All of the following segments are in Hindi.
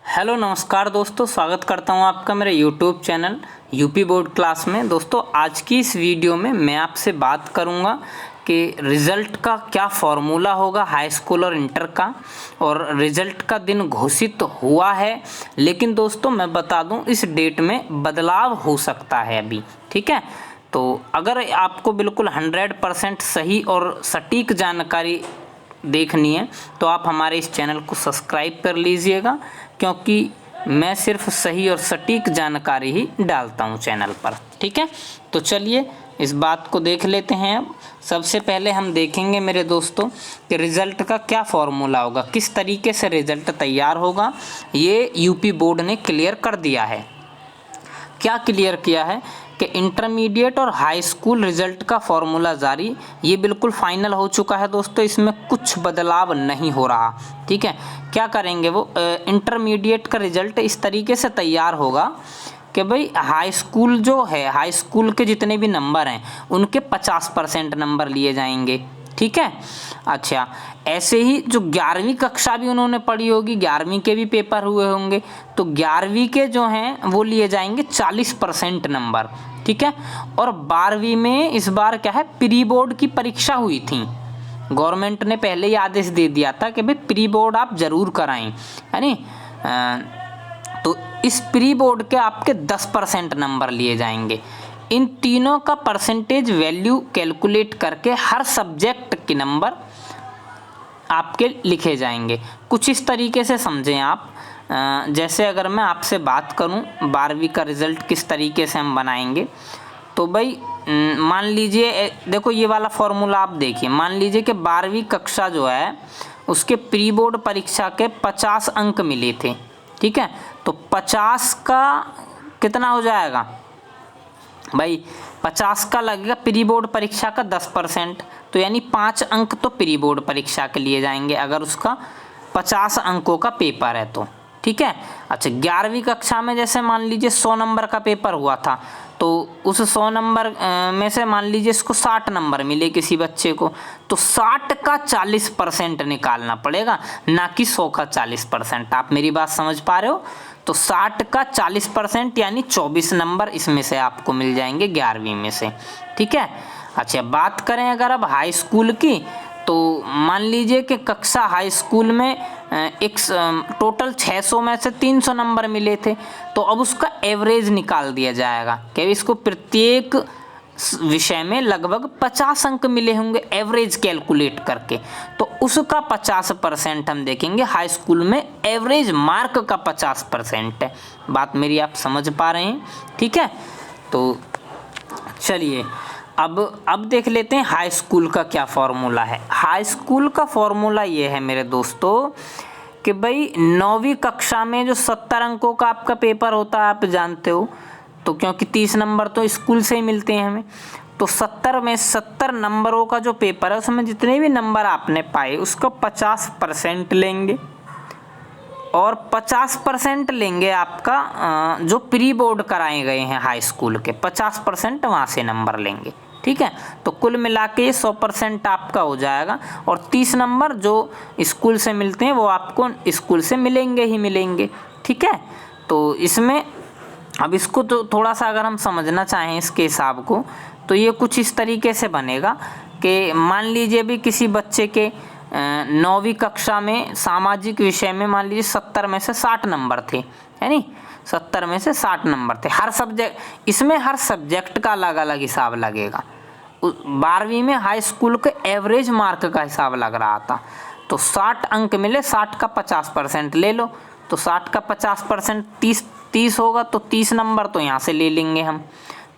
हेलो नमस्कार दोस्तों, स्वागत करता हूं आपका मेरे YouTube channel UP board class में। दोस्तों आज की इस वीडियो में मैं आपसे बात करूंगा कि रिज़ल्ट का क्या फॉर्मूला होगा हाई स्कूल और इंटर का, और रिज़ल्ट का दिन घोषित हुआ है। लेकिन दोस्तों मैं बता दूं इस डेट में बदलाव हो सकता है अभी, ठीक है। तो अगर आपको बिल्कुल 100% सही और सटीक जानकारी देखनी है तो आप हमारे इस चैनल को सब्सक्राइब कर लीजिएगा, क्योंकि मैं सिर्फ सही और सटीक जानकारी ही डालता हूं चैनल पर, ठीक है। तो चलिए इस बात को देख लेते हैं। अब सबसे पहले हम देखेंगे मेरे दोस्तों कि रिज़ल्ट का क्या फॉर्मूला होगा, किस तरीके से रिज़ल्ट तैयार होगा। ये यूपी बोर्ड ने क्लियर कर दिया है। क्या क्लियर किया है कि इंटरमीडिएट और हाई स्कूल रिज़ल्ट का फॉर्मूला जारी, ये बिल्कुल फाइनल हो चुका है दोस्तों, इसमें कुछ बदलाव नहीं हो रहा, ठीक है। क्या करेंगे वो इंटरमीडिएट का रिज़ल्ट इस तरीके से तैयार होगा कि भाई हाई स्कूल जो है, हाई स्कूल के जितने भी नंबर हैं उनके 50% नंबर लिए जाएंगे, ठीक है। अच्छा, ऐसे ही जो 11वीं कक्षा भी उन्होंने पढ़ी होगी, 11वीं के भी पेपर हुए होंगे, तो 11वीं के जो हैं वो लिए जाएंगे 40% नंबर, ठीक है। और 12वीं में इस बार क्या है, प्री बोर्ड की परीक्षा हुई थी। गवर्नमेंट ने पहले ही आदेश दे दिया था कि भाई प्री बोर्ड आप ज़रूर कराएं, है नी। तो इस प्री बोर्ड के आपके 10% नंबर लिए जाएंगे। इन तीनों का परसेंटेज वैल्यू कैलकुलेट करके हर सब्जेक्ट के नंबर आपके लिखे जाएंगे। कुछ इस तरीके से समझें आप। जैसे अगर मैं आपसे बात करूं 12वीं का रिज़ल्ट किस तरीके से हम बनाएंगे, तो भाई मान लीजिए, देखो ये वाला फॉर्मूला आप देखिए। मान लीजिए कि 12वीं कक्षा जो है उसके प्री बोर्ड परीक्षा के 50 अंक मिले थे, ठीक है। तो 50 का कितना हो जाएगा भाई, 50 का लगेगा प्री बोर्ड परीक्षा का 10%, तो यानी 5 अंक तो प्री बोर्ड परीक्षा के लिए जाएंगे अगर उसका 50 अंकों का पेपर है तो, ठीक है। अच्छा, 11वीं कक्षा में जैसे मान लीजिए 100 नंबर का पेपर हुआ था, तो उस 100 नंबर में से मान लीजिए इसको 60 नंबर मिले किसी बच्चे को, तो 60 का 40% निकालना पड़ेगा, ना कि 100 का 40%। आप मेरी बात समझ पा रहे हो। तो 60 का 40% यानी 24 नंबर इसमें से आपको मिल जाएंगे 11वीं में से, ठीक है। अच्छा, बात करें अगर अब हाई स्कूल की, तो मान लीजिए कि कक्षा हाई स्कूल में एक टोटल 600 में से 300 नंबर मिले थे, तो अब उसका एवरेज निकाल दिया जाएगा कि इसको प्रत्येक विषय में लगभग 50 अंक मिले होंगे एवरेज कैलकुलेट करके, तो उसका 50% हम देखेंगे। हाई स्कूल में एवरेज मार्क का 50% है। बात मेरी आप समझ पा रहे हैं, ठीक है। तो चलिए अब देख लेते हैं हाई स्कूल का क्या फॉर्मूला है। हाई स्कूल का फॉर्मूला ये है मेरे दोस्तों कि भाई 9वीं कक्षा में जो 70 अंकों का आपका पेपर होता है, आप जानते हो, तो क्योंकि 30 नंबर तो स्कूल से ही मिलते हैं हमें, तो 70 में 70 नंबरों का जो पेपर है उसमें जितने भी नंबर आपने पाए उसका 50% लेंगे, और 50% लेंगे आपका जो प्री बोर्ड कराए गए हैं हाई स्कूल के, 50% वहाँ से नंबर लेंगे, ठीक है। तो कुल मिला के 100% आपका हो जाएगा, और 30 नंबर जो स्कूल से मिलते हैं वो आपको स्कूल से मिलेंगे ही मिलेंगे, ठीक है। तो इसमें अब इसको तो थोड़ा सा अगर हम समझना चाहें इसके हिसाब को, तो ये कुछ इस तरीके से बनेगा कि मान लीजिए भी किसी बच्चे के 9वीं कक्षा में सामाजिक विषय में मान लीजिए 70 में से 60 नंबर थे, है नी। 70 में से 60 नंबर थे हर सब्जेक्ट, इसमें हर सब्जेक्ट का अलग अलग हिसाब लगेगा। 12वीं में हाई स्कूल के एवरेज मार्क का हिसाब लग रहा था, तो 60 अंक मिले, 60 का 50% ले लो, तो 60 का 50% 30 होगा, तो 30 नंबर तो यहाँ से ले लेंगे हम,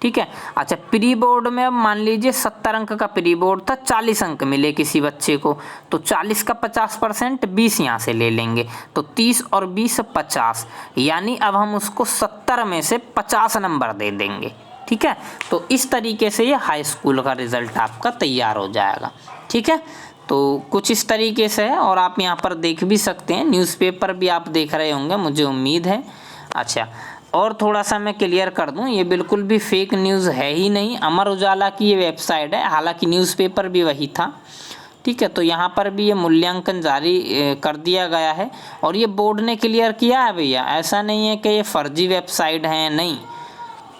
ठीक है। अच्छा, प्री बोर्ड में अब मान लीजिए 70 अंक का प्री बोर्ड था, 40 अंक मिले किसी बच्चे को, तो 40 का 50% 20 यहाँ से ले लेंगे, तो 30 और 20 50, यानी अब हम उसको 70 में से 50 नंबर दे देंगे, ठीक है। तो इस तरीके से ये हाई स्कूल का रिज़ल्ट आपका तैयार हो जाएगा, ठीक है। तो कुछ इस तरीके से है, और आप यहाँ पर देख भी सकते हैं, न्यूज़पेपर भी आप देख रहे होंगे मुझे उम्मीद है। अच्छा, और थोड़ा सा मैं क्लियर कर दूं, ये बिल्कुल भी फेक न्यूज़ है ही नहीं। अमर उजाला की ये वेबसाइट है, हालांकि न्यूज़पेपर भी वही था। ठीक है। तो यहाँ पर भी ये मूल्यांकन जारी कर दिया गया है और ये बोर्ड ने क्लियर किया है भैया, ऐसा नहीं है कि ये फर्जी वेबसाइट है, नहीं,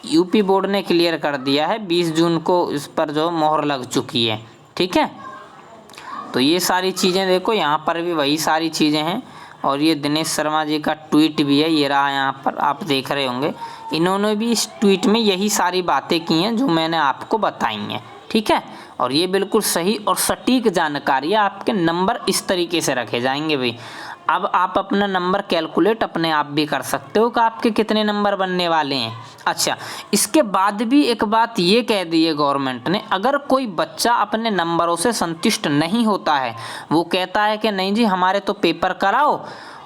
यूपी बोर्ड ने क्लियर कर दिया है। 20 जून को इस पर जो मोहर लग चुकी है, ठीक है। तो ये सारी चीज़ें देखो, यहाँ पर भी वही सारी चीज़ें हैं और ये दिनेश शर्मा जी का ट्वीट भी है, ये रहा यहाँ पर आप देख रहे होंगे। इन्होंने भी इस ट्वीट में यही सारी बातें की हैं जो मैंने आपको बताई हैं, ठीक है। और ये बिल्कुल सही और सटीक जानकारी है। आपके नंबर इस तरीके से रखे जाएंगे भाई। अब आप अपना नंबर कैलकुलेट अपने आप भी कर सकते हो कि आपके कितने नंबर बनने वाले हैं। अच्छा, इसके बाद भी एक बात ये कह दी है गवर्नमेंट ने, अगर कोई बच्चा अपने नंबरों से संतुष्ट नहीं होता है, वो कहता है कि नहीं जी हमारे तो पेपर कराओ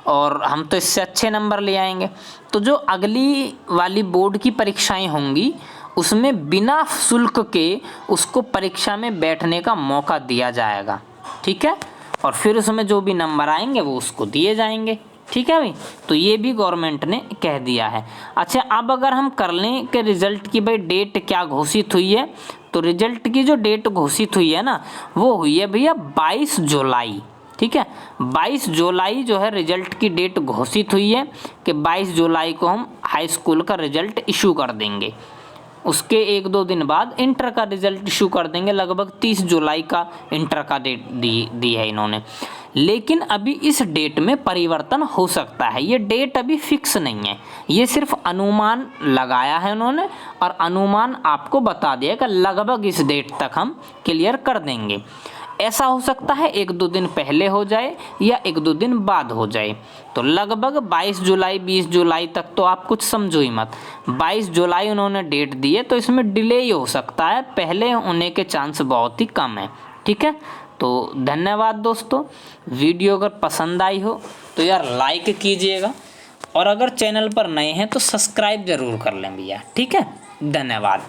और हम तो इससे अच्छे नंबर ले आएंगे, तो जो अगली वाली बोर्ड की परीक्षाएं होंगी उसमें बिना शुल्क के उसको परीक्षा में बैठने का मौका दिया जाएगा, ठीक है। और फिर उसमें जो भी नंबर आएंगे वो उसको दिए जाएंगे, ठीक है भाई। तो ये भी गवर्नमेंट ने कह दिया है। अच्छा, अब अगर हम कर लें कि रिजल्ट की भाई डेट क्या घोषित हुई है, तो रिजल्ट की जो डेट घोषित हुई है ना, वो हुई है भैया 22 जुलाई, ठीक है। 22 जुलाई जो है रिजल्ट की डेट घोषित हुई है कि 22 जुलाई को हम हाई स्कूल का रिजल्ट इशू कर देंगे। उसके 1-2 दिन बाद इंटर का रिजल्ट इशू कर देंगे। लगभग 30 जुलाई का इंटर का डेट दी है इन्होंने। लेकिन अभी इस डेट में परिवर्तन हो सकता है, ये डेट अभी फिक्स नहीं है, ये सिर्फ अनुमान लगाया है उन्होंने और अनुमान आपको बता दिया कि लगभग इस डेट तक हम क्लियर कर देंगे। ऐसा हो सकता है 1-2 दिन पहले हो जाए या 1-2 दिन बाद हो जाए। तो लगभग 22 जुलाई 20 जुलाई तक तो आप कुछ समझो ही मत। 22 जुलाई उन्होंने डेट दी है, तो इसमें डिले ही हो सकता है, पहले होने के चांस बहुत ही कम है, ठीक है। तो धन्यवाद दोस्तों। वीडियो अगर पसंद आई हो तो यार लाइक कीजिएगा और अगर चैनल पर नए हैं तो सब्सक्राइब ज़रूर कर लें भैया, ठीक है। धन्यवाद।